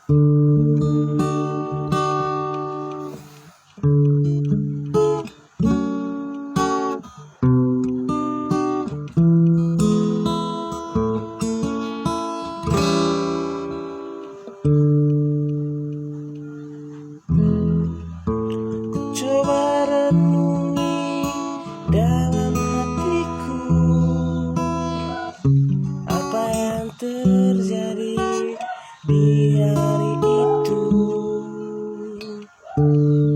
Coba renungi dalam hatiku apa yang terjadi di hari itu.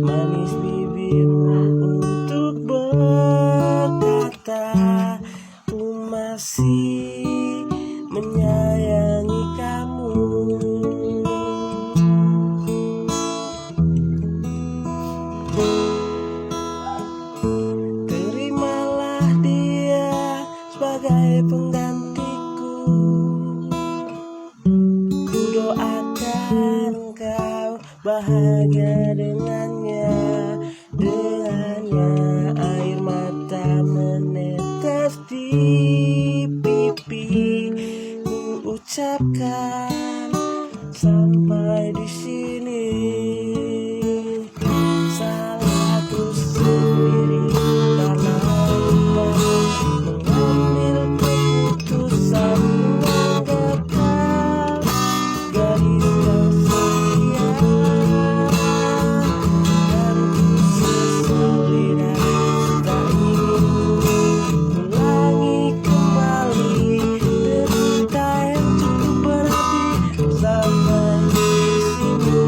Manis bibirmu untuk berkata ku masih menyayangi kamu. Terimalah dia sebagai penggantiku. Ku doakan engkau bahagia dengannya. Dengannya air mata menetes di pipi. Ku ucapkan sampai di sini. Salahku sendiri karena lupa mengambil keputusan menganggap kau gadis yang setia. Dan ku sesali dan tak ingin ulangi kembali derita yang cukup berarti sampai di sini.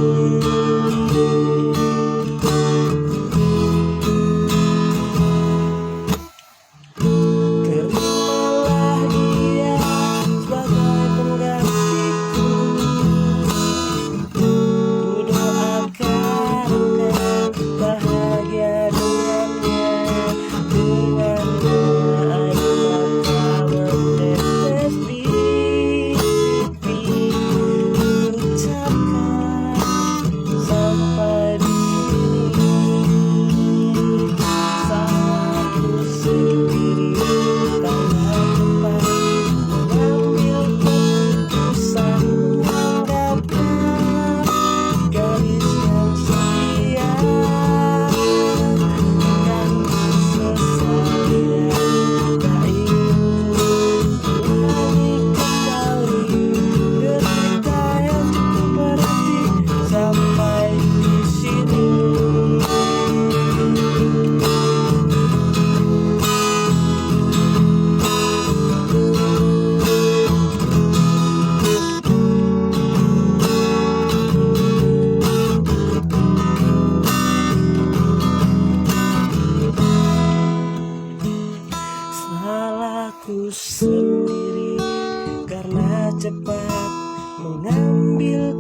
Terimalah dia sebagai penggantiku. Ku doakan engkau bahagia dengannya. Dengannya air mata menetes di pipi. Ku ucapkan sampai di sini. Salahku sendiri karena lupa mengambil keputusan menganggap kau gadis yang setia. Dan ku sesali dan tak ingin ulangi kembali derita yang cukup berarti sampai di sini. Salahku sendiri karena cepat mengambil